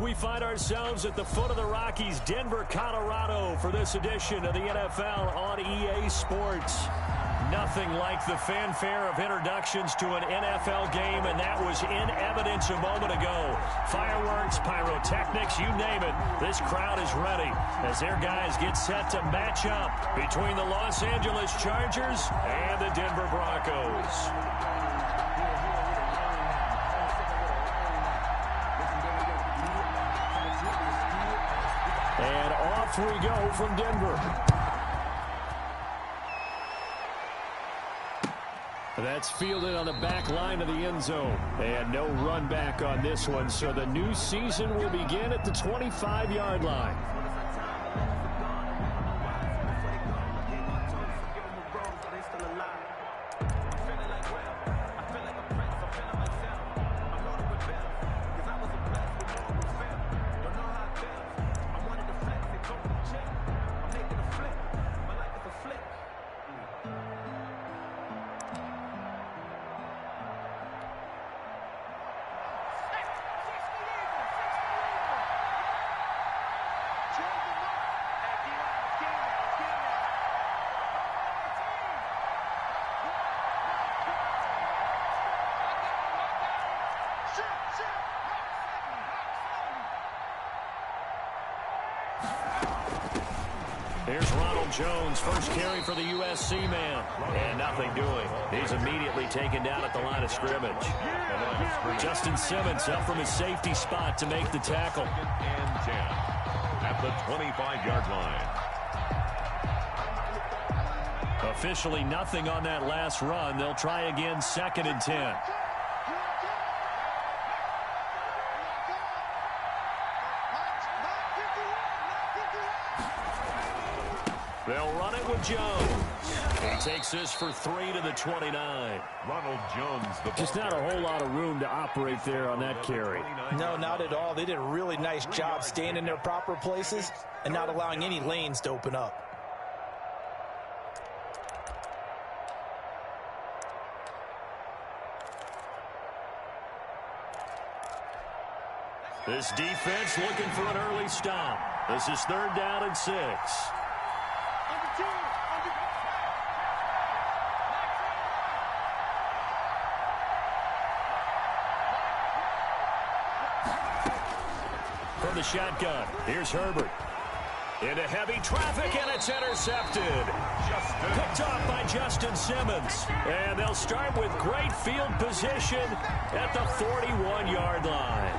We find ourselves at the foot of the Rockies, Denver, Colorado, for this edition of the NFL on EA Sports. Nothing like the fanfare of introductions to an NFL game, and that was in evidence a moment ago. Fireworks, pyrotechnics, you name it. This crowd is ready as their guys get set to match up between the Los Angeles Chargers and the Denver Broncos. And off we go from Denver. That's fielded on the back line of the end zone. And no run back on this one, so the new season will begin at the 25-yard line. Here's Ronald Jones, first carry for the USC man. And nothing doing. He's immediately taken down at the line of scrimmage. Justin Simmons up from his safety spot to make the tackle. And 10 at the 25-yard line. Officially nothing on that last run. They'll try again, 2nd and 10. They'll run it with Jones. He takes this for 3 to the 29. Ronald Jones. Just not a whole lot of room to operate there on that carry. No, not at all. They did a really nice job staying in their proper places and not allowing any lanes to open up. This defense looking for an early stop. This is 3rd down and 6. From the shotgun, here's Herbert. Into heavy traffic, and it's intercepted. Picked off by Justin Simmons. And they'll start with great field position at the 41-yard line.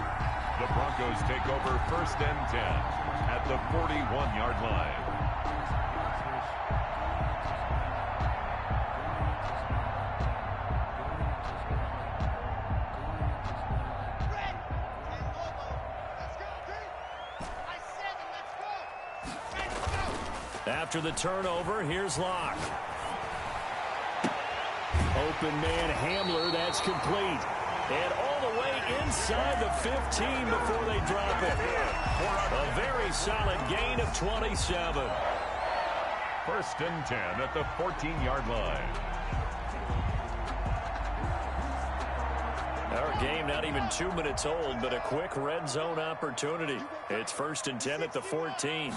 The Broncos take over 1st and 10 at the 41-yard line. After the turnover, here's Locke. Open man Hamler, that's complete. And all the way inside the 15 before they drop it. A very solid gain of 27. 1st and 10 at the 14-yard line. Our game not even 2 minutes old, but a quick red zone opportunity. It's 1st and 10 at the 14.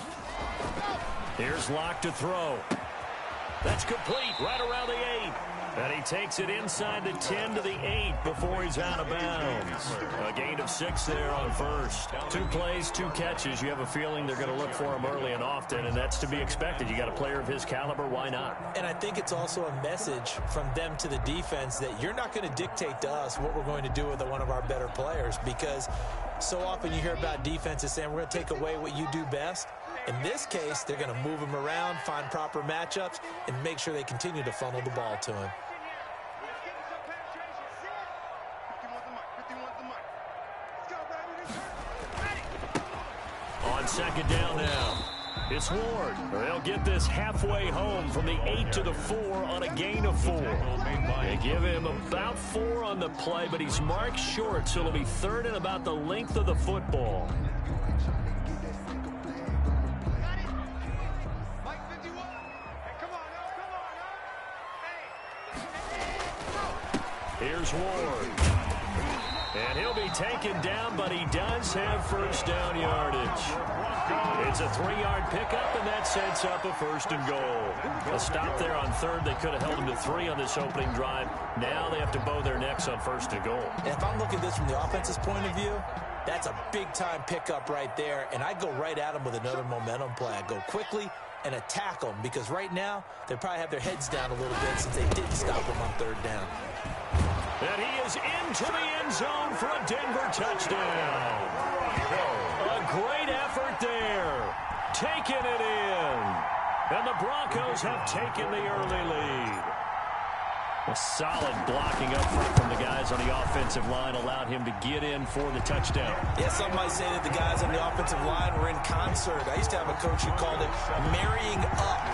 Here's Locke to throw. That's complete right around the 8. And he takes it inside the 10 to the 8 before he's out of bounds. A gain of 6 there on 1st. 2 plays, 2 catches. You have a feeling they're going to look for him early and often, and that's to be expected. You got a player of his caliber, why not? And I think it's also a message from them to the defense that you're not going to dictate to us what we're going to do with one of our better players, because so often you hear about defenses saying we're going to take away what you do best. In this case, they're going to move him around, find proper matchups, and make sure they continue to funnel the ball to him. On 2nd down now, it's Ward. They'll get this halfway home from the 8 to the 4 on a gain of 4. They give him about 4 on the play, but he's marked short, so it'll be 3rd and about the length of the football. Here's Ward. And he'll be taken down, but he does have first down yardage. It's a 3-yard pickup, and that sets up a 1st and goal. A stop there on 3rd. They could have held him to 3 on this opening drive. Now they have to bow their necks on 1st and goal. And if I'm looking at this from the offense's point of view, that's a big-time pickup right there, and I go right at him with another momentum play. I go quickly and attack them, because right now they probably have their heads down a little bit since they didn't stop him on 3rd down. And he is into the end zone for a Denver touchdown. A great effort there. Taking it in. And the Broncos have taken the early lead. A solid blocking up front from the guys on the offensive line allowed him to get in for the touchdown. Yeah, some might say that the guys on the offensive line were in concert. I used to have a coach who called it marrying up,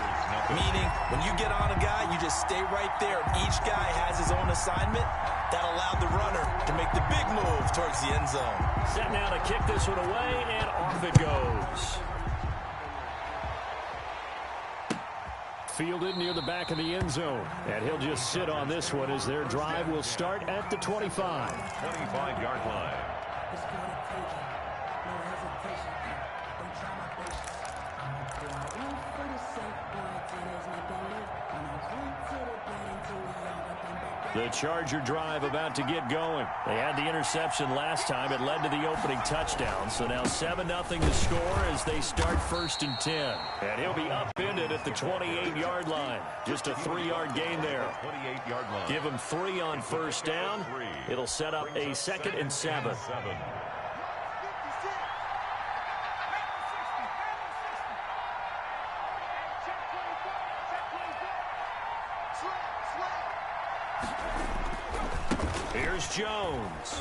meaning when you get on a guy, you just stay right there. Each guy has his own assignment. That allowed the runner to make the big move towards the end zone. Set now to kick this one away, and off it goes. Fielded near the back of the end zone. And he'll just sit on this one as their drive will start at the 25. 25-yard line. The Charger drive about to get going. They had the interception last time. It led to the opening touchdown. So now 7-0 the score as they start 1st and 10. And he'll be upended at the 28-yard line. Just a 3-yard gain there. 28-yard line. Give him 3 on 1st down. It'll set up a 2nd and 7. Here's Jones.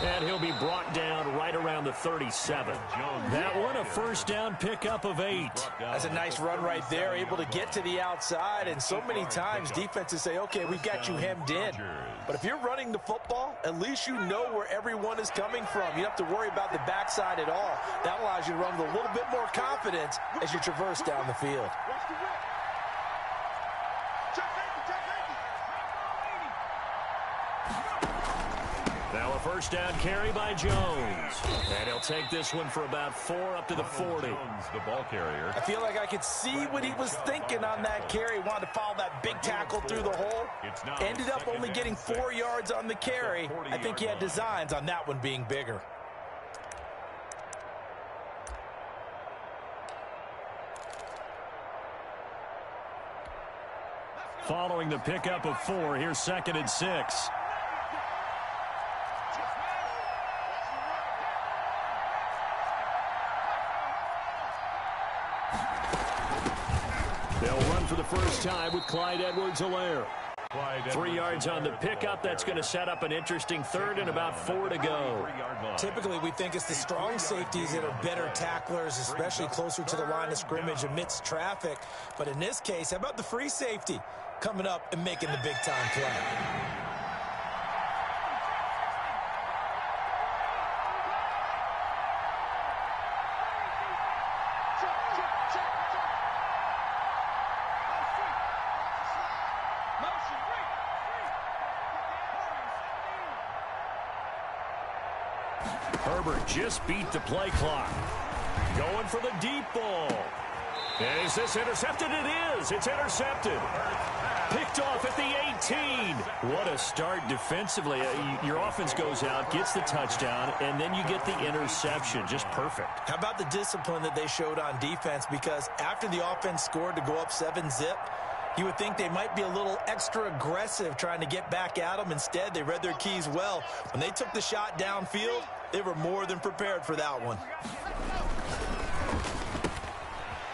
And he'll be brought down right around the 37. That one a 1st down pickup of 8. That's a nice run right there, able to get to the outside. And so many times defenses say, okay, we've got you hemmed in. But if you're running the football, at least you know where everyone is coming from. You don't have to worry about the backside at all. That allows you to run with a little bit more confidence as you traverse down the field. Now a 1st down carry by Jones. And he'll take this one for about 4 up to the 40. Jones, the ball carrier. I feel like I could see what he was thinking on that carry. Wanted to follow that big tackle through the hole. Ended up only getting 4 yards on the carry. I think he had designs on that one being bigger. Following the pickup of 4, here's 2nd and 6. They'll run for the first time with Clyde Edwards-Helaire. 3 yards on the pickup. That's going to set up an interesting 3rd and about 4 to go. Typically, we think it's the strong safeties that are better tacklers, especially closer to the line of scrimmage amidst traffic. But in this case, how about the free safety coming up and making the big-time play? Herbert just beat the play clock. Going for the deep ball. And is this intercepted? It is. It's intercepted. Picked off at the 18. What a start defensively. Your offense goes out, gets the touchdown, and then you get the interception. Just perfect. How about the discipline that they showed on defense? Because after the offense scored to go up 7-zip, you would think they might be a little extra aggressive trying to get back at them. Instead, they read their keys well. When they took the shot downfield, they were more than prepared for that one.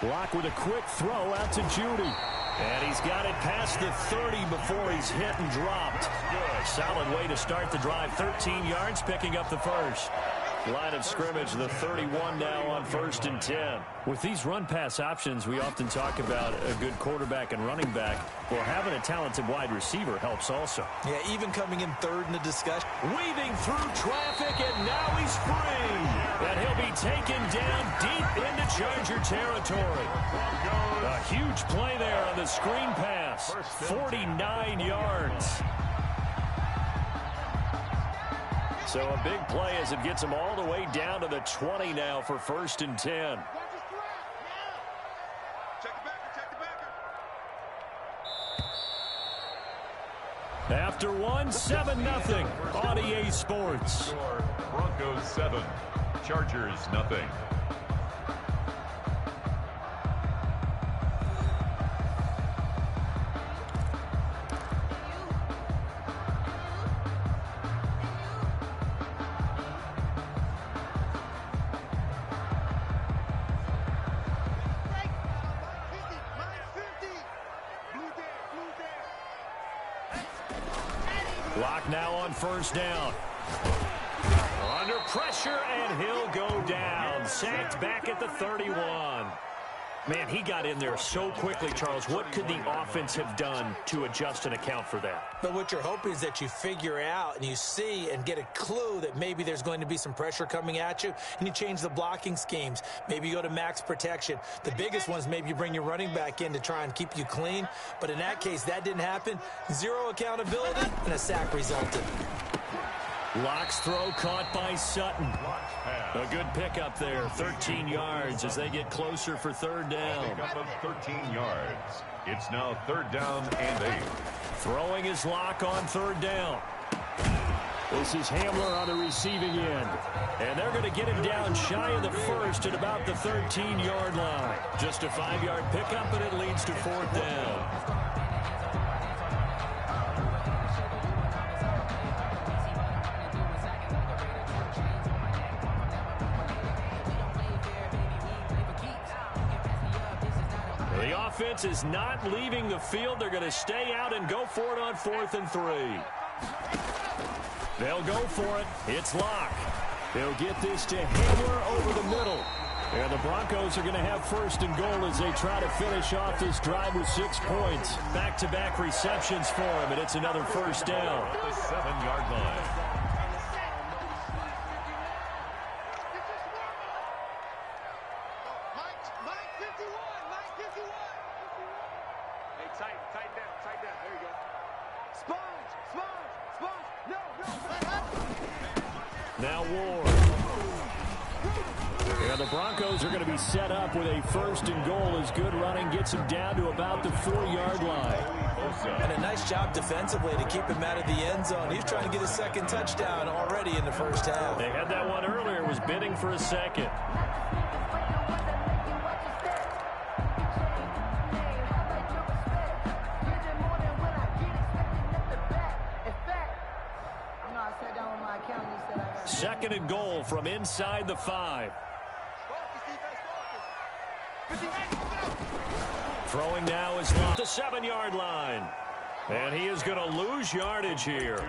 Block with a quick throw out to Judy. And he's got it past the 30 before he's hit and dropped. Good. Solid way to start the drive. 13 yards, picking up the first. Line of scrimmage, the 31 now on 1st and 10. With these run-pass options, we often talk about a good quarterback and running back. Well, having a talented wide receiver helps also. Yeah, even coming in 3rd in the discussion. Weaving through traffic, and now he's free. And he'll be taken down deep into Charger territory. A huge play there on the screen pass. 49 yards. So a big play as it gets them all the way down to the 20 now for 1st and 10. After one, 7-0 on EA Sports. Broncos 7, Chargers 0. Clock now on 1st down. Under pressure, and he'll go down. Sacked back at the 31. Man, he got in there so quickly, Charles. What could the offense have done to adjust and account for that? But what you're hoping is that you figure out and you see and get a clue that maybe there's going to be some pressure coming at you, and you change the blocking schemes. Maybe you go to max protection. The biggest ones, maybe you bring your running back in to try and keep you clean. But in that case, that didn't happen. Zero accountability, and a sack resulted. Locke's throw caught by Sutton. A good pickup there, 13 yards as they get closer for 3rd down. Pickup of 13 yards. It's now 3rd down and 8. Throwing his Locke on 3rd down. This is Hamler on the receiving end. And they're going to get him down shy of the 1st at about the 13-yard line. Just a 5-yard pickup, and it leads to 4th down. The offense is not leaving the field. They're going to stay out and go for it on 4th and 3. They'll go for it. It's Locke. They'll get this to Hamler over the middle. And the Broncos are going to have 1st and goal as they try to finish off this drive with 6 points. Back-to-back receptions for him, and it's another 1st down. At the 7-yard line. Now Ward. And the Broncos are going to be set up with a 1st and goal as good running gets him down to about the 4-yard line. And a nice job defensively to keep him out of the end zone. He's trying to get a 2nd touchdown already in the 1st half. They had that one earlier, was bidding for a 2nd. Second and goal from inside the 5. Throwing now is Locke. The 7-yard line. And he is going to lose yardage here.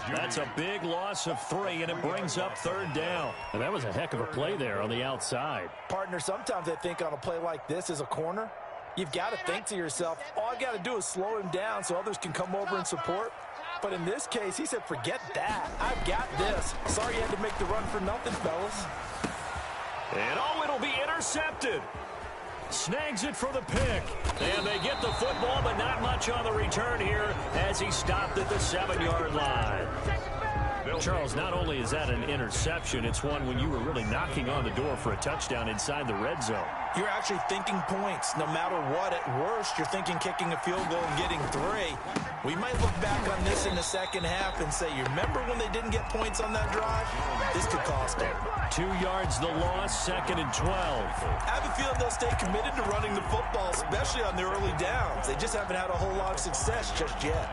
That's a big loss of 3, and it brings up 3rd down. And that was a heck of a play there on the outside. Partner, sometimes I think on a play like this as a corner, you've got to think to yourself, all I got to do is slow him down so others can come over and support. But in this case, he said, forget that. I've got this. Sorry you had to make the run for nothing, fellas. And it'll be intercepted. Snags it for the pick. And they get the football, but not much on the return here as he stopped at the 7-yard line. Charles, not only is that an interception, it's one when you were really knocking on the door for a touchdown inside the red zone. You're actually thinking points. No matter what, at worst, you're thinking kicking a field goal and getting 3. We might look back on this in the 2nd half and say, you remember when they didn't get points on that drive? This could cost them. 2 yards the loss, 2nd and 12. I have a feeling they'll stay committed to running the football, especially on their early downs. They just haven't had a whole lot of success just yet.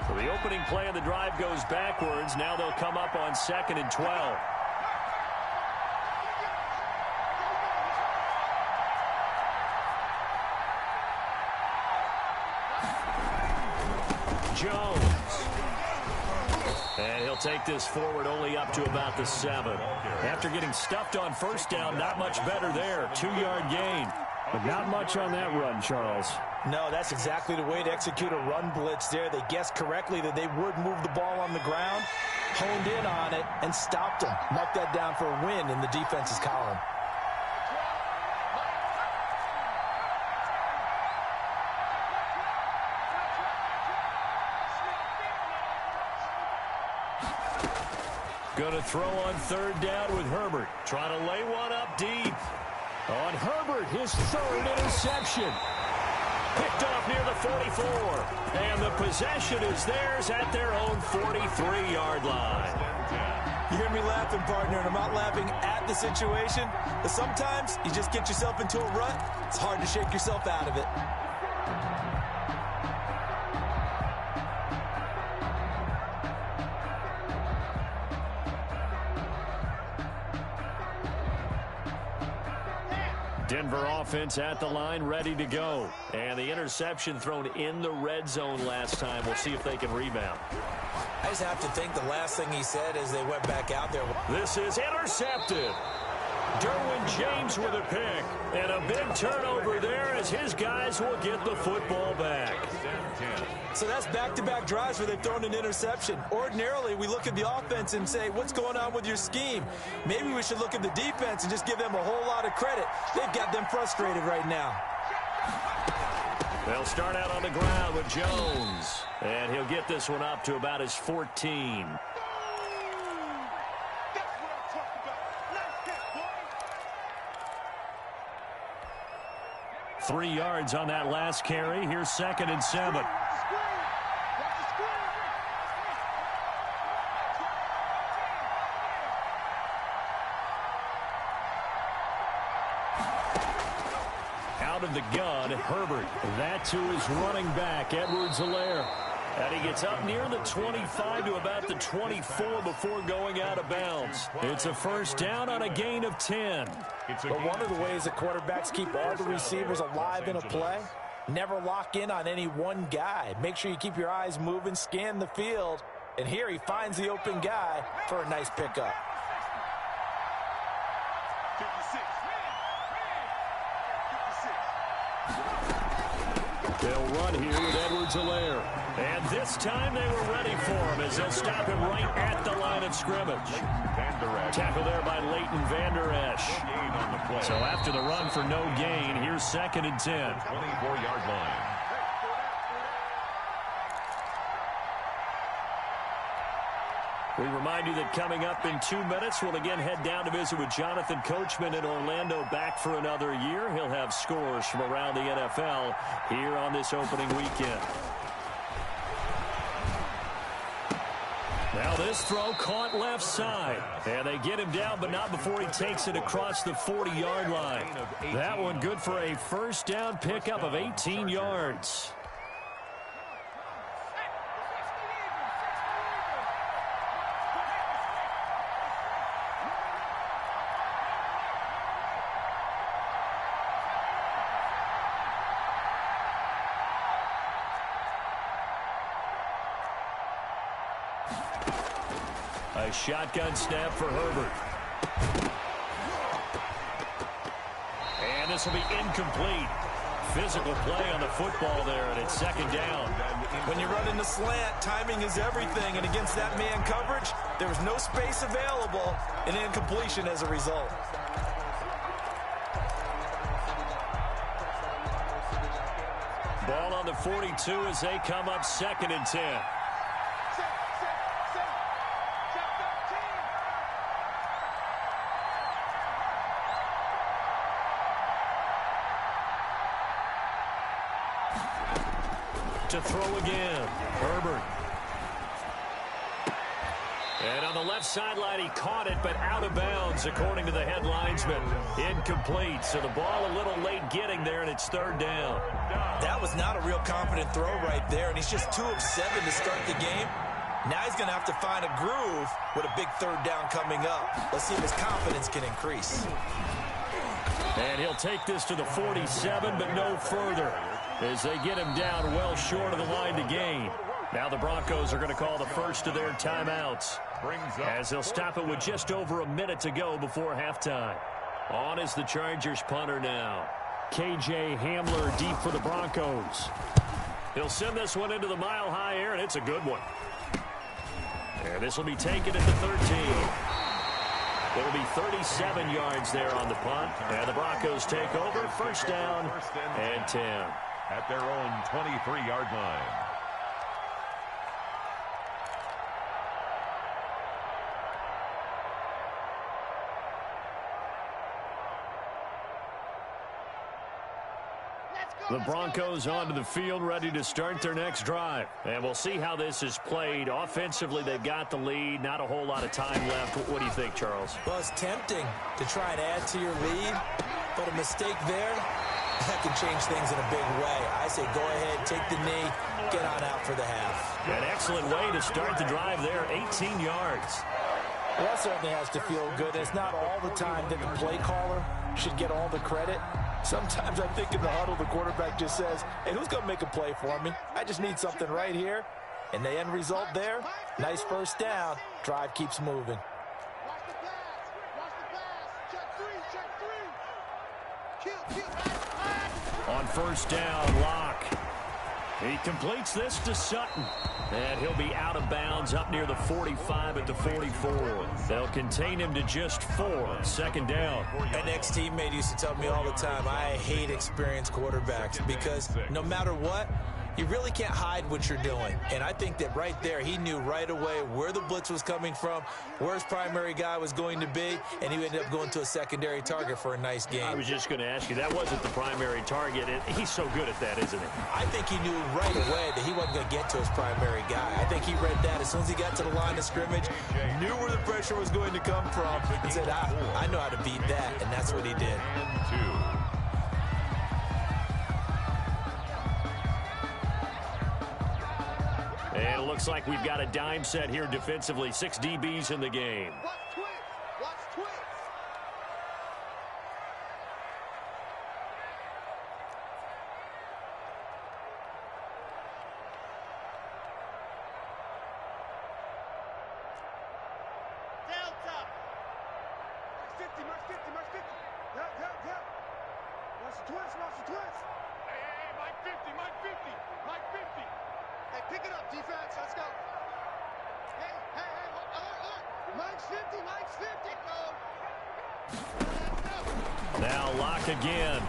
So the opening play of the drive goes backwards. Now they'll come up on 2nd and 12. Jones. And he'll take this forward only up to about the 7. After getting stuffed on 1st down, not much better there. 2-yard gain. But not much on that run, Charles. No, that's exactly the way to execute a run blitz there. They guessed correctly that they would move the ball on the ground, honed in on it, and stopped them. Mark that down for a win in the defense's column. Going to throw on third down with Herbert. Trying to lay one up deep. On Herbert, his third interception. Picked off near the 44. And the possession is theirs at their own 43-yard line. You hear me laughing, partner, and I'm not laughing at the situation. But sometimes you just get yourself into a rut. It's hard to shake yourself out of it. Denver offense at the line, ready to go. And the interception thrown in the red zone last time. We'll see if they can rebound. I just have to think the last thing he said as they went back out there. This is intercepted. Derwin James with a pick. And a big turnover there as his guys will get the football back. So that's back-to-back drives where they've thrown an interception. Ordinarily, we look at the offense and say, what's going on with your scheme? Maybe we should look at the defense and just give them a whole lot of credit. They've got them frustrated right now. They'll start out on the ground with Jones. And he'll get this one up to about his 14. Three yards on that last carry. Here's 2nd and 7. Out of the gun, Herbert. That to his running back, Edwards-Helaire. And he gets up near the 25 to about the 24 before going out of bounds. It's a first down on a gain of 10. But one of the ways that quarterbacks keep all the receivers alive in a play, never lock in on any one guy. Make sure you keep your eyes moving, scan the field. And here he finds the open guy for a nice pickup. They'll run here with Edwards-Helaire. And this time they were ready for him as they'll stop him right at the line of scrimmage. Tackle there by Leighton Vander Esch. So after the run for no gain, here's 2nd and 10. 24-yard line. We remind you that coming up in 2 minutes, we'll again head down to visit with Jonathan Coachman in Orlando, back for another year. He'll have scores from around the NFL here on this opening weekend. Now this throw caught left side. And they get him down, but not before he takes it across the 40-yard line. That one good for a first down pickup of 18 yards. A shotgun snap for Herbert. And this will be incomplete. Physical play on the football there, and it's 2nd down. When you run in the slant, timing is everything, and against that man coverage, there was no space available, and incompletion as a result. Ball on the 42 as they come up 2nd and 10. To throw again, Herbert. And on the left sideline, he caught it, but out of bounds, according to the head linesman. Incomplete, so the ball a little late getting there, and it's 3rd down. That was not a real confident throw right there, and he's just 2 of 7 to start the game. Now he's going to have to find a groove with a big 3rd down coming up. Let's see if his confidence can increase. And he'll take this to the 47, but no further, as they get him down well short of the line to gain. Now the Broncos are going to call the first of their timeouts, as they'll stop it with just over a minute to go before halftime. On is the Chargers punter now. KJ Hamler deep for the Broncos. He'll send this one into the mile-high air, and it's a good one. And this will be taken at the 13. It'll be 37 yards there on the punt, and the Broncos take over. First down and 10. At their own 23-yard line. The Broncos onto the field, ready to start their next drive. And we'll see how this is played. Offensively, they've got the lead. Not a whole lot of time left. What do you think, Charles? Well, it's tempting to try and add to your lead, but a mistake there, that can change things in a big way. I say go ahead, take the knee, get on out for the half. An excellent way to start the drive there, 18 yards. Well, that certainly has to feel good. It's not all the time that the play caller should get all the credit. Sometimes I think in the huddle, the quarterback just says, hey, who's going to make a play for me? I just need something right here. And the end result there, nice first down. Drive keeps moving. On first down, Locke. He completes this to Sutton. And he'll be out of bounds up near the 45 at the 44. They'll contain him to just 4. Second down. An ex-teammate used to tell me all the time, I hate experienced quarterbacks because no matter what, you really can't hide what you're doing. And I think that right there, he knew right away where the blitz was coming from, where his primary guy was going to be, and he ended up going to a secondary target for a nice game. I was just going to ask you, that wasn't the primary target. He's so good at that, isn't he? I think he knew right away that he wasn't going to get to his primary guy. I think he read that as soon as he got to the line of scrimmage, knew where the pressure was going to come from, and said, I know how to beat that, and that's what he did. And it looks like we've got a dime set here defensively. 6 DBs in the game. Pick it up, defense. Let's go. Hey, Mike's 50, Mike's 50. Go. Now Locke again.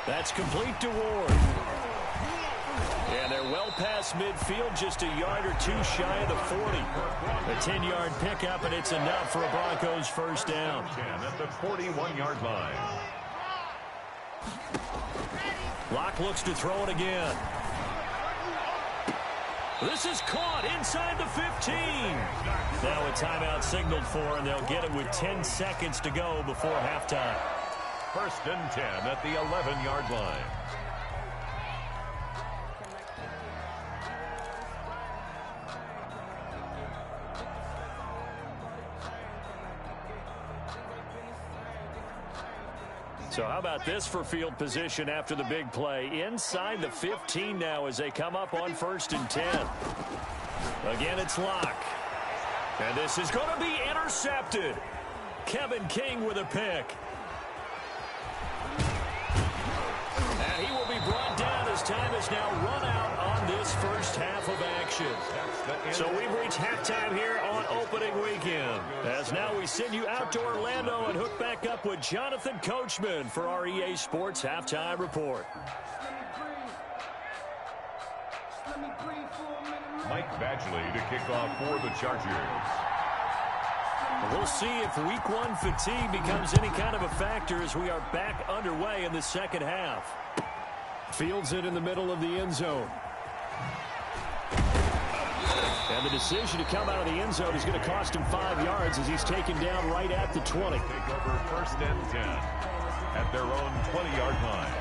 That's complete to Ward. And they're well past midfield, just a yard or two shy of the 40. A 10-yard pickup, and it's enough for a Broncos first down. 10 at the 41-yard line. Locke looks to throw it again. This is caught inside the 15. Now a timeout signaled for, and they'll get it with 10 seconds to go before halftime. First and 10 at the 11-yard line. So how about this for field position after the big play? Inside the 15 now as they come up on first and 10. Again, it's Locke. And this is going to be intercepted. Kevin King with a pick. And he will be brought down as time is now run out on this first half of action. So we've reached halftime here on opening weekend. As now we send you out to Orlando and hook back up with Jonathan Coachman for our EA Sports Halftime Report. Mike Badgley to kick off for the Chargers. We'll see if week one fatigue becomes any kind of a factor as we are back underway in the second half. Fields it in the middle of the end zone. And the decision to come out of the end zone is going to cost him 5 yards as he's taken down right at the 20. Take over first and 10 at their own 20-yard line.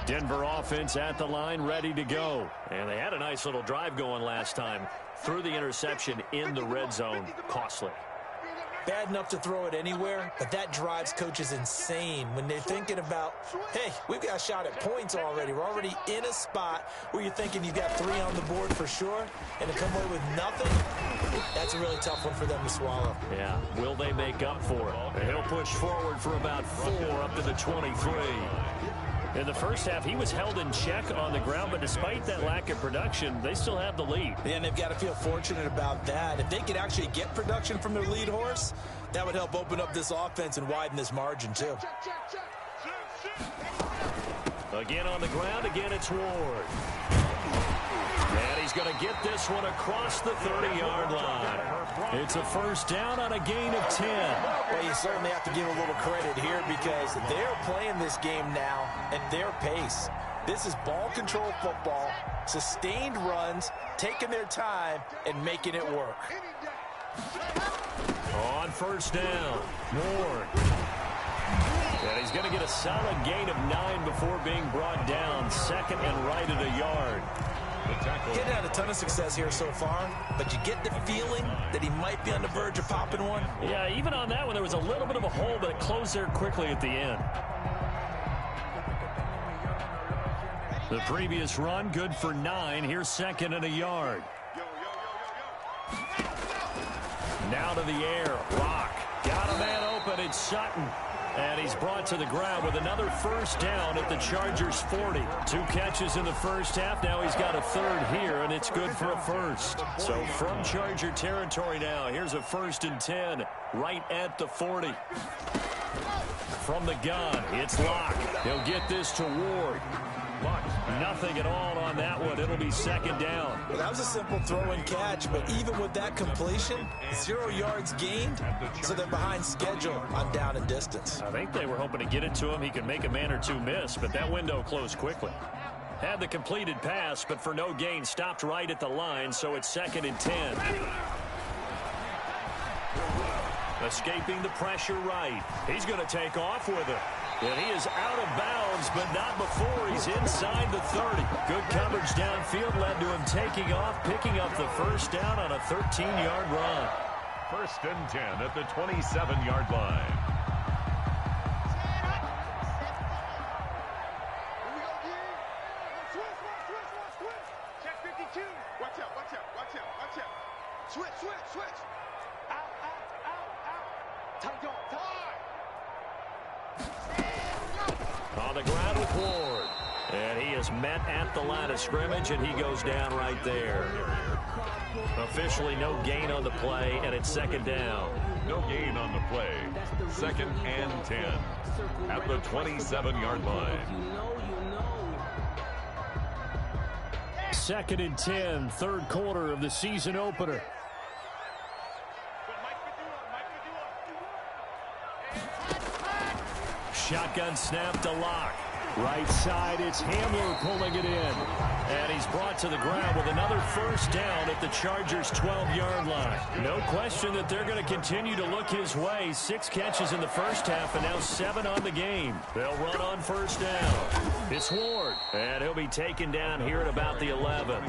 Denver offense at the line, ready to go. And they had a nice little drive going last time. Threw the interception in the red zone. Costly. Bad enough to throw it anywhere, but that drives coaches insane when they're thinking about, hey, we've got a shot at points already. We're already in a spot where you're thinking you've got 3 on the board for sure, and to come away with nothing, that's a really tough one for them to swallow. Yeah, will they make up for it? And he'll push forward for about 4 up to the 23. In the first half, he was held in check on the ground, but despite that lack of production, they still have the lead. And they've got to feel fortunate about that. If they could actually get production from their lead horse, that would help open up this offense and widen this margin, too. Again on the ground, again it's Ward. And he's going to get this one across the 30-yard line. It's a first down on a gain of 10. Well, you certainly have to give a little credit here because they're playing this game now at their pace. This is ball control football, sustained runs, taking their time, and making it work. On first down, Ward. And he's going to get a solid gain of 9 before being brought down. Second and right at a yard. Getting had a ton of success here so far, but you get the feeling that he might be on the verge of popping one. Yeah, even on that one, there was a little bit of a hole, but it closed there quickly at the end. The previous run, good for 9. Here's second and a yard. Now to the air. Rock. Got a man open. It's Sutton. And he's brought to the ground with another first down at the Chargers' 40. 2 catches in the first half. Now he's got a third here, and it's good for a first. So from Charger territory now, here's a 1st and 10 right at the 40. From the gun, it's Locke. He'll get this to Ward. Nothing at all on that one. It'll be second down. Well, that was a simple throw and catch, but even with that completion, 0 yards gained, so they're behind schedule on down and distance. I think they were hoping to get it to him. He could make a man or two miss, but that window closed quickly. Had the completed pass, but for no gain, stopped right at the line, so it's 2nd and 10. Escaping the pressure right. He's going to take off with it. And he is out of bounds, but not before he's inside the 30. Good coverage downfield led to him taking off, picking up the first down on a 13-yard run. 1st and 10 at the 27-yard line. Check 52. Watch out, watch out, watch out, watch out. Switch. Out. Tight on, tight. On the ground with Ward. And he is met at the line of scrimmage, and he goes down right there. Officially no gain on the play, and it's 2nd down. No gain on the play. 2nd and 10 at the 27-yard line. 2nd and 10, 3rd quarter of the season opener. Shotgun snap to Locke. Right side, it's Hamler pulling it in. And he's brought to the ground with another first down at the Chargers' 12-yard line. No question that they're going to continue to look his way. 6 catches in the first half and now 7 on the game. They'll run on first down. It's Ward. And he'll be taken down here at about the 11.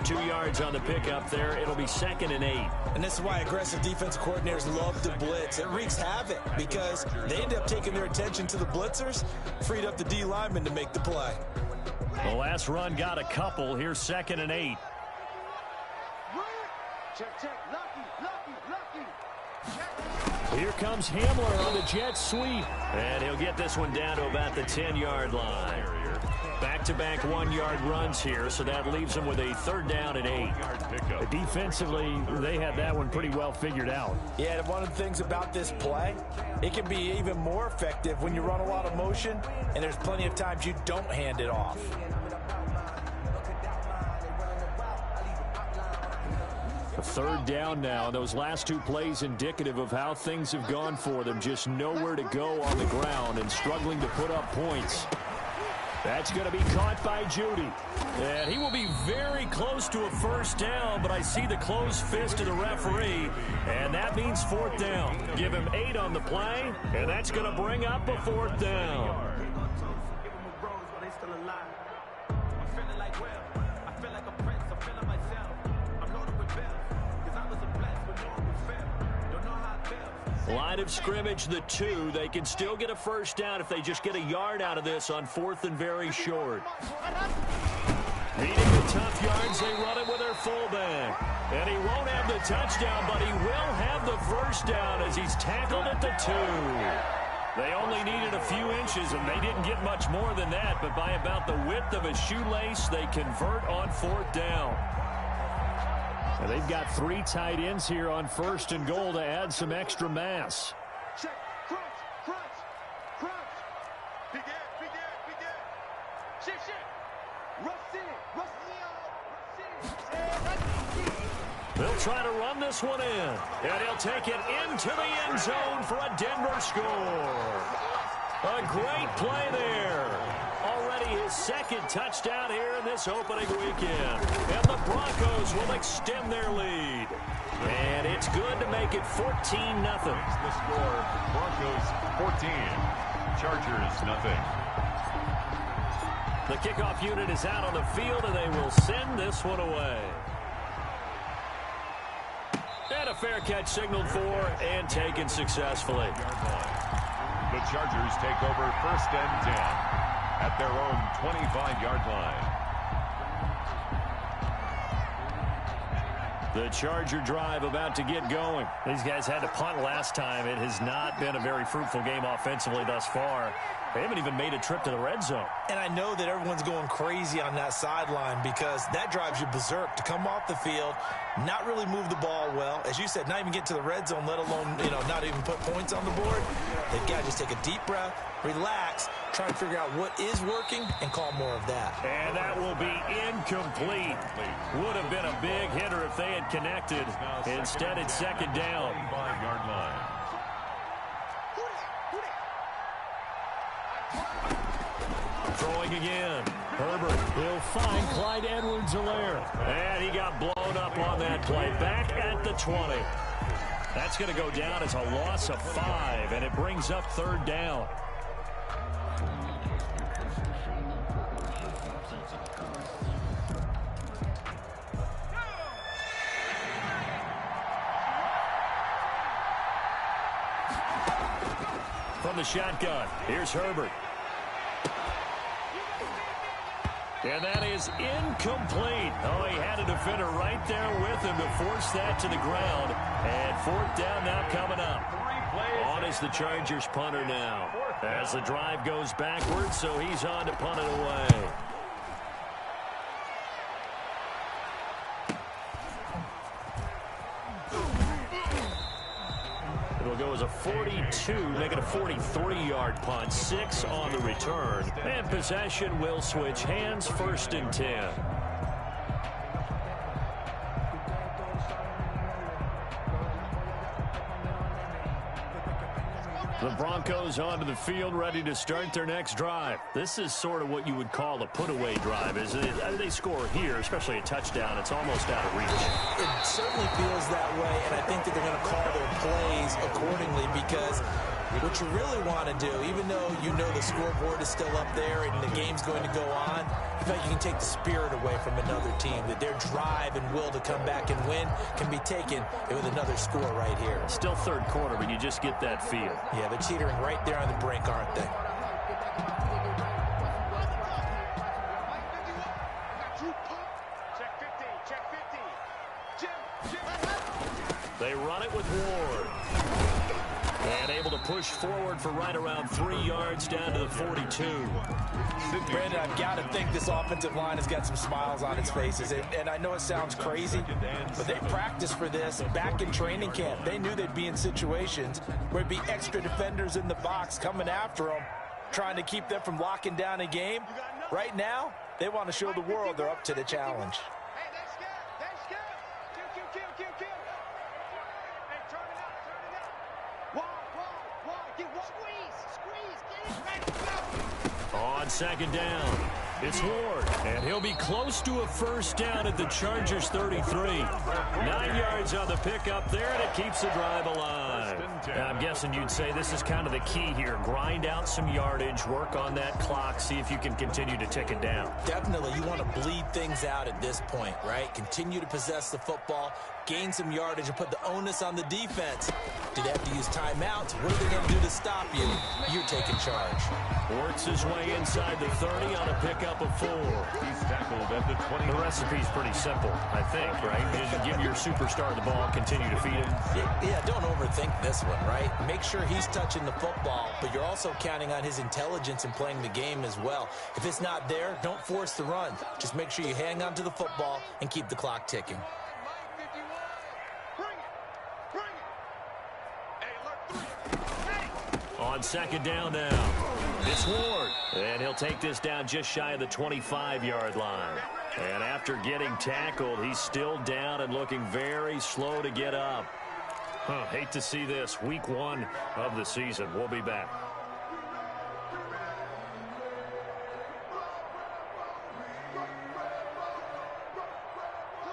2 yards on the pickup there. It'll be 2nd and 8. And this is why aggressive defensive coordinators love to blitz. It wreaks havoc because they end up taking their attention to the blitzers, freed up the D lineman to make the play. The last run got a couple. Here's 2nd and 8. Check. Lucky. Here comes Hamler on the jet sweep. And he'll get this one down to about the 10-yard line. Back-to-back 1-yard runs here, so that leaves them with a 3rd down and 8. Defensively, they had that one pretty well figured out. Yeah, and one of the things about this play, it can be even more effective when you run a lot of motion, and there's plenty of times you don't hand it off. A 3rd down now. Those last 2 plays indicative of how things have gone for them. Just nowhere to go on the ground and struggling to put up points. That's going to be caught by Judy. And he will be very close to a first down, but I see the closed fist of the referee, and that means 4th down. Give him 8 on the play, and that's going to bring up a 4th down. Line of scrimmage, the 2. They can still get a first down if they just get a yard out of this on 4th and very short. Needing the tough yards, they run it with their fullback. And he won't have the touchdown, but he will have the first down as he's tackled at the 2. They only needed a few inches, and they didn't get much more than that, but by about the width of a shoelace, they convert on 4th down. And they've got 3 tight ends here on 1st and goal to add some extra mass. Check. Crunch. Big air. Shift. Rush in. They'll try to run this one in. And he'll take it into the end zone for a Denver score. A great play there. Already his second touchdown here in this opening weekend. And the Broncos will extend their lead. And it's good to make it 14-0. The score, Broncos 14, Chargers nothing. The kickoff unit is out on the field, and they will send this one away. And a fair catch signaled for and taken successfully. The Chargers take over 1st and 10 at their own 25-yard line. The Charger drive about to get going. These guys had to punt last time. It has not been a very fruitful game offensively thus far. They haven't even made a trip to the red zone. And I know that everyone's going crazy on that sideline because that drives you berserk to come off the field, not really move the ball well. As you said, not even get to the red zone, let alone, not even put points on the board. They've got to just take a deep breath, relax, try to figure out what is working, and call more of that. And that will be incomplete. Would have been a big hitter if they had connected. Instead, it's second down. 25-yard line. Throwing again. Herbert will find Clyde Edwards-Helaire. And he got blown up on that play. Back at the 20. That's going to go down as a loss of 5, and it brings up 3rd down. From the shotgun, here's Herbert. And that is incomplete. Oh, he had a defender right there with him to force that to the ground. And 4th down now coming up. On is the Chargers punter now. As the drive goes backwards, so he's on to punt it away. It'll go as a 42, make it a 43-yard punt. 6 on the return. And possession will switch hands, 1st and 10. The Broncos onto the field, ready to start their next drive. This is sort of what you would call a put-away drive. As they score here, especially a touchdown, it's almost out of reach. It certainly feels that way, and I think that they're going to call their plays accordingly because what you really want to do, even though you know the scoreboard is still up there and the game's going to go on, I feel like you can take the spirit away from another team, that their drive and will to come back and win can be taken with another score right here. Still 3rd quarter, but you just get that feel. Yeah, they're teetering right there on the brink, aren't they? They run it with Ward. And able to push forward for right around 3 yards down to the 42. Brandon, I've got to think this offensive line has got some smiles on its faces. And I know it sounds crazy, but they practiced for this back in training camp. They knew they'd be in situations where there'd be extra defenders in the box coming after them, trying to keep them from locking down a game. Right now, they want to show the world they're up to the challenge. On 2nd down, it's Ward, and he'll be close to a 1st down at the Chargers 33. 9 yards on the pickup there, and it keeps the drive alive. Now, I'm guessing you'd say this is kind of the key here. Grind out some yardage, work on that clock, see if you can continue to tick it down. Definitely, you want to bleed things out at this point, right? Continue to possess the football, gain some yardage, and put the onus on the defense. Do they have to use timeouts? What are they going to do to stop you? You're taking charge. Works his way inside the 30 on a pickup of 4. He's tackled at the 20. The recipe's pretty simple, I think, right? Just give your superstar the ball, continue to feed him. Yeah, don't overthink this one, right? Make sure he's touching the football, but you're also counting on his intelligence in playing the game as well. If it's not there, don't force the run. Just make sure you hang on to the football and keep the clock ticking. On 2nd down now, it's Ward, and he'll take this down just shy of the 25-yard line. And after getting tackled, he's still down and looking very slow to get up. Hate to see this. Week 1 of the season. We'll be back.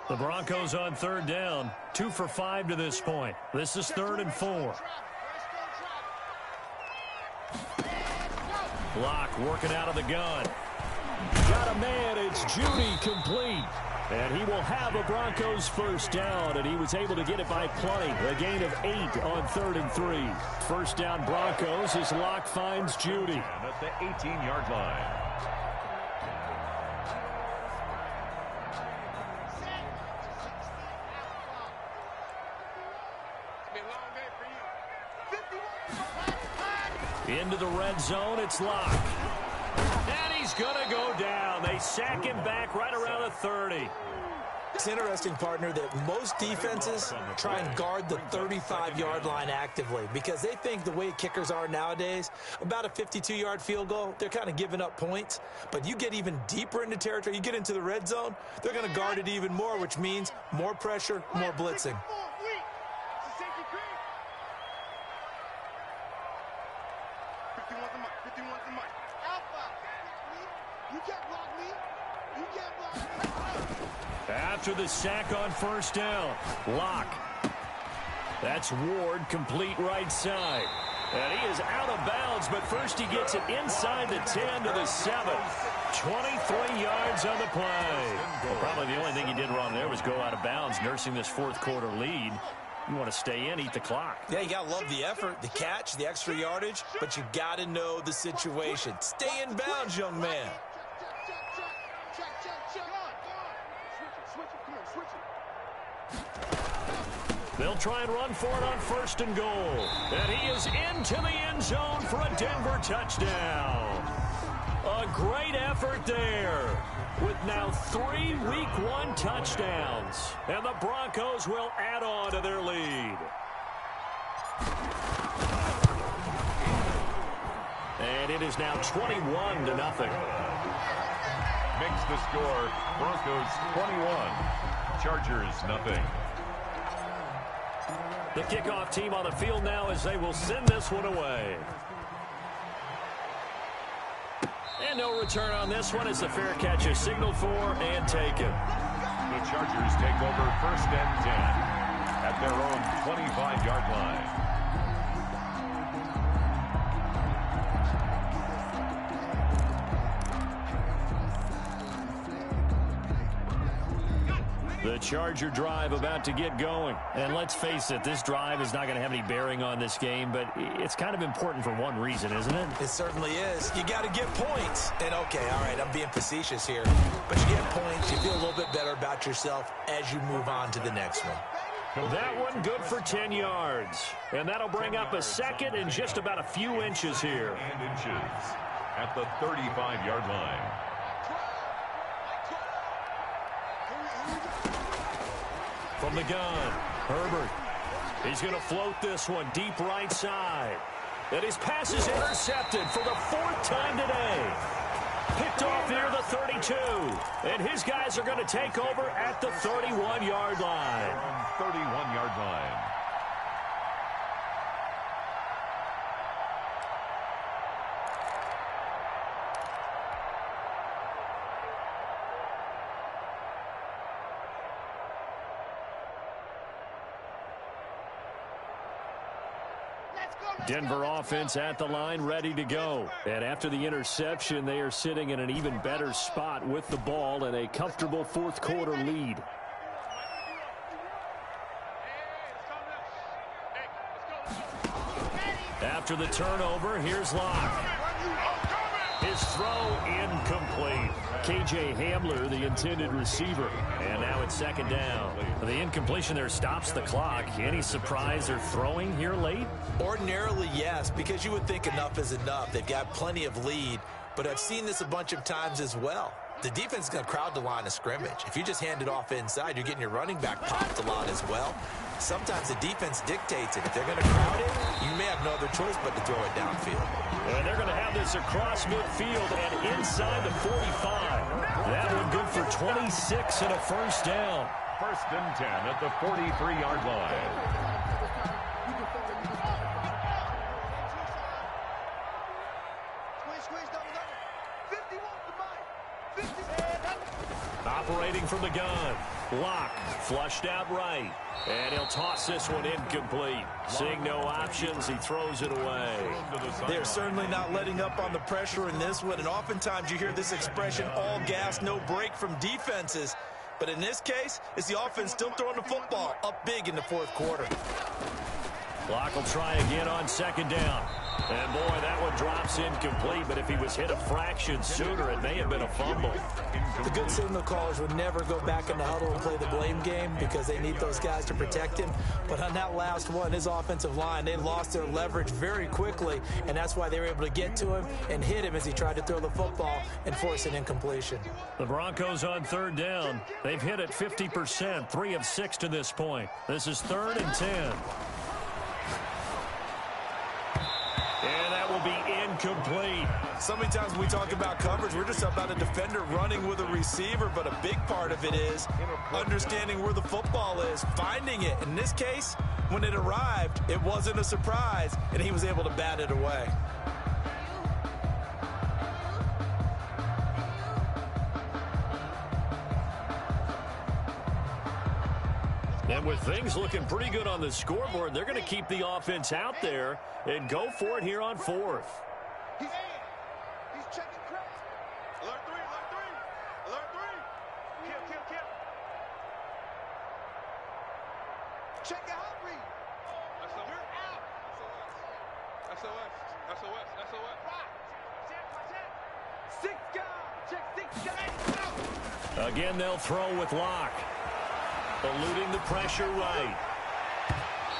The Broncos on 3rd down. 2 for 5 to this point. This is 3rd and 4. Block working out of the gun. Got a man. It's Judy complete. And he will have a Broncos first down, and he was able to get it by plenty. A gain of 8 on 3rd and 3. First down Broncos as Locke finds Judy. And at the 18-yard line. Into the red zone, it's Locke. And he's going to go down. They sack him back right around the 30. It's interesting, partner, that most defenses try and guard the 35-yard line actively because they think the way kickers are nowadays, about a 52-yard field goal, they're kind of giving up points. But you get even deeper into territory, you get into the red zone, they're going to guard it even more, which means more pressure, more blitzing. After the sack on first down, Locke. That's Ward, complete right side. And he is out of bounds, but first he gets it inside the 10 to the 7. 23 yards on the play. Well, probably the only thing he did wrong there was go out of bounds, nursing this 4th quarter lead. You want to stay in, eat the clock. Yeah, you got to love the effort, the catch, the extra yardage, but you got to know the situation. Stay in bounds, young man. They'll try and run for it on 1st and goal. And he is into the end zone for a Denver touchdown. A great effort there with now 3 Week 1 touchdowns. And the Broncos will add on to their lead. And it is now 21-0. Makes the score Broncos 21, Chargers nothing. The kickoff team on the field now as they will send this one away. And no return on this one as the fair catch is signaled for and taken. The Chargers take over 1st and 10 at their own 25-yard line. The Charger drive about to get going. And let's face it, this drive is not going to have any bearing on this game, but it's kind of important for one reason, isn't it? It certainly is. You got to get points. And, okay, all right, I'm being facetious here. But you get points, you feel a little bit better about yourself as you move on to the next one. That one good for 10 yards. And that'll bring up a 2nd and just about a few inches here. And inches at the 35-yard line. From the gun, Herbert. He's going to float this one deep right side. And his pass is intercepted for the 4th time today. Picked off near the 32. And his guys are going to take over at the 31-yard line. 31-yard line. Denver offense at the line, ready to go. And after the interception, they are sitting in an even better spot with the ball and a comfortable 4th quarter lead. After the turnover, here's Locke. His throw incomplete. K.J. Hamler, the intended receiver. And now it's 2nd down. The incompletion there stops the clock. Any surprise they're throwing here late? Ordinarily, yes, because you would think enough is enough. They've got plenty of lead, but I've seen this a bunch of times as well. the defense is going to crowd the line of scrimmage. If you just hand it off inside, you're getting your running back popped a lot as well. Sometimes the defense dictates it. If they're going to crowd it, you may have no other choice but to throw it downfield. And they're going to have this across midfield and inside the 45. That one good for 26 and a first down. First and 10 at the 43-yard line. Operating from the gun. Lock flushed out right. And he'll toss this one incomplete. Seeing no options, he throws it away. They're certainly not letting up on the pressure in this one. And oftentimes you hear this expression, all gas, no break from defenses. But in this case, it's the offense still throwing the football up big in the fourth quarter. Lock will try again on second down. And, boy, that one drops incomplete. But if he was hit a fraction sooner, it may have been a fumble. The good signal callers would never go back in the huddle and play the blame game because they need those guys to protect him. But on that last one, his offensive line, they lost their leverage very quickly, and that's why they were able to get to him and hit him as he tried to throw the football and force an incompletion. The Broncos on third down. They've hit it 50%, 3 of 6 to this point. This is 3rd and 10. And that will be incomplete. So many times when we talk about coverage, we're just about a defender running with a receiver, but a big part of it is understanding where the football is, finding it. In this case, when it arrived, it wasn't a surprise, and he was able to bat it away. And with things looking pretty good on the scoreboard, they're going to keep the offense out there and go for it here on 4th. He's checking crack. Alert 3, alert 3. Alert 3. Kill. Check the hot read. You're out. SOS. Six guys. Check 6 guys. Again, they'll throw with Lock. Eluding the pressure right.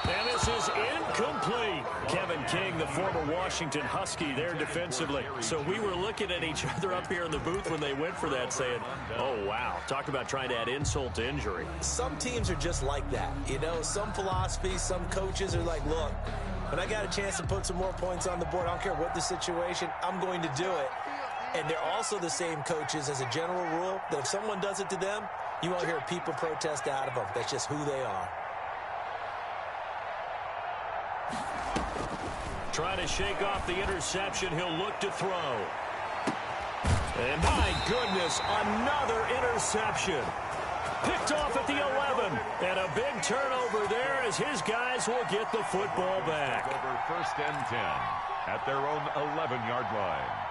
And this is incomplete. Kevin King, the former Washington Husky, there defensively. So we were looking at each other up here in the booth when they went for that, saying, oh, wow. Talk about trying to add insult to injury. Some teams are just like that. You know, some philosophies, some coaches are like, look, when I got a chance to put some more points on the board, I don't care what the situation, I'm going to do it. And they're also the same coaches as a general rule that if someone does it to them, you won't hear people protest out of them. That's just who they are. Trying to shake off the interception. He'll look to throw. And my goodness, another interception. Picked off at the 11. And a big turnover there as his guys will get the football back. Over 1st and 10 at their own 11-yard line.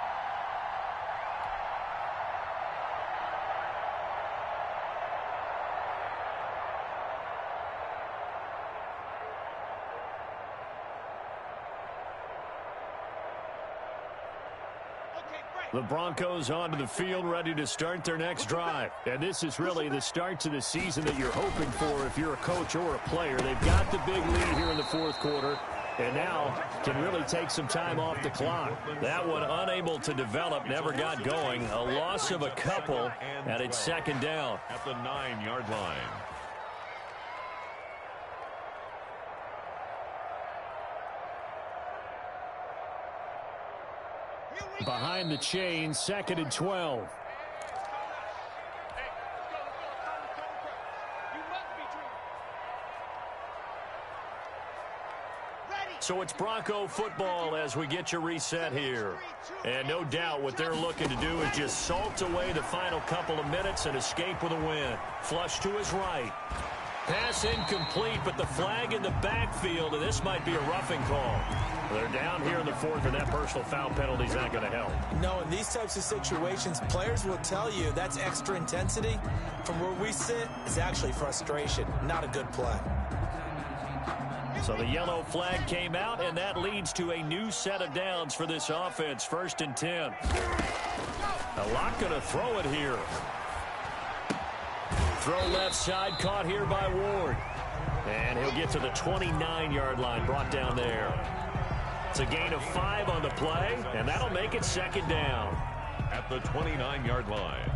The Broncos onto the field, ready to start their next drive. And this is really the start to the season that you're hoping for if you're a coach or a player. They've got the big lead here in the fourth quarter, and now can really take some time off the clock. That one unable to develop, never got going. A loss of a couple, and it's 2nd down. At the 9-yard line. Behind the chain, 2nd and 12. So it's Bronco football as we get you reset here. And no doubt what they're looking to do is just salt away the final couple of minutes and escape with a win. Flush to his right. Pass incomplete, but the flag in the backfield, and this might be a roughing call. They're down here in the 4th, and that personal foul penalty is not going to help. No, in these types of situations, players will tell you that's extra intensity. From where we sit, it's actually frustration, not a good play. So the yellow flag came out, and that leads to a new set of downs for this offense. 1st and 10. A lot going to throw it here. Throw left side, caught here by Ward. And he'll get to the 29-yard line, brought down there. It's a gain of 5 on the play, and that'll make it 2nd down. At the 29-yard line.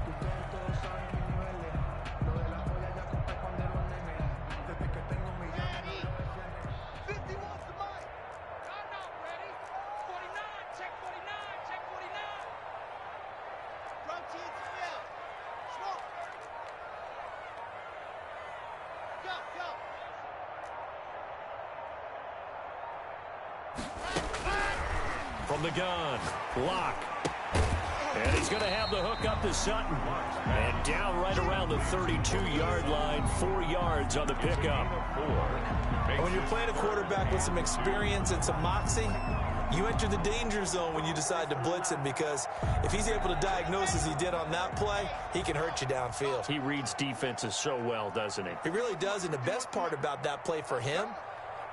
from the gun. Lock. And he's going to have the hook up to Sutton. And down right around the 32-yard line, 4 yards on the pickup. When you're playing a quarterback with some experience and some moxie, you enter the danger zone when you decide to blitz him, because if he's able to diagnose as he did on that play, he can hurt you downfield. He reads defenses so well, doesn't he? He really does, and the best part about that play for him,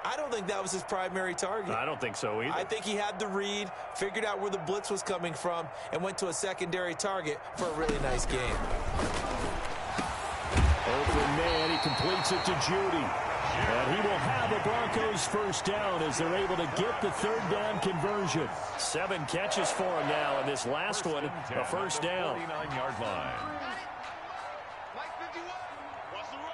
I don't think that was his primary target. I don't think so either. I think he had the read, figured out where the blitz was coming from, and went to a secondary target for a really nice game. Open man, he completes it to Judy. And he will have the Broncos first down as they're able to get the third down conversion. 7 catches for him now, and this last one, a first down. 49-yard line. Mike 51. Watch the run.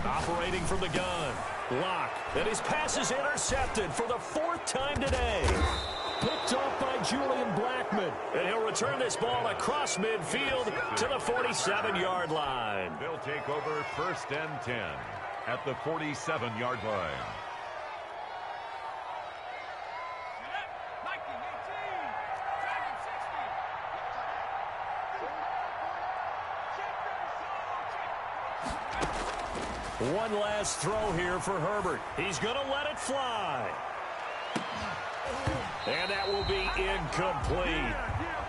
Operating from the gun. Lock. And his pass is intercepted for the 4th time today. Picked off by Julian Blackmon. And he'll return this ball across midfield to the 47-yard line. They'll take over first and 10 at the 47-yard line. One last throw here for Herbert. He's going to let it fly. And that will be incomplete.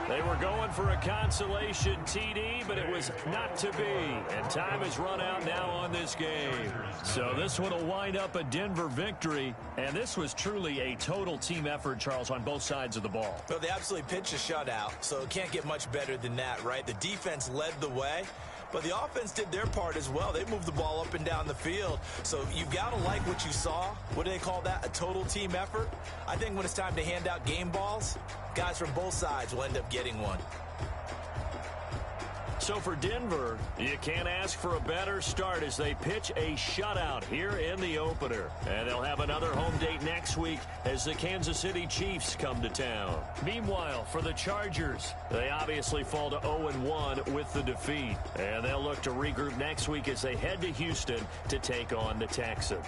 They were going for a consolation TD, but it was not to be. And time has run out now on this game. So this one will wind up a Denver victory. And this was truly a total team effort, Charles, on both sides of the ball. Well, they absolutely pitched a shutout, so it can't get much better than that, right? The defense led the way, but the offense did their part as well. They moved the ball up and down the field. So you've got to like what you saw. What do they call that? A total team effort? I think when it's time to hand out game balls, guys from both sides will end up getting one. So for Denver, you can't ask for a better start as they pitch a shutout here in the opener. And they'll have another home date next week as the Kansas City Chiefs come to town. Meanwhile, for the Chargers, they obviously fall to 0-1 with the defeat. And they'll look to regroup next week as they head to Houston to take on the Texans.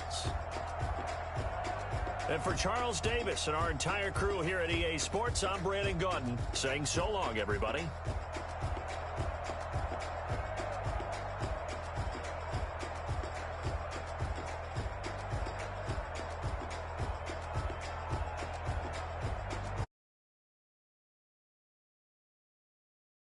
And for Charles Davis and our entire crew here at EA Sports, I'm Brandon Gaudin saying so long, everybody.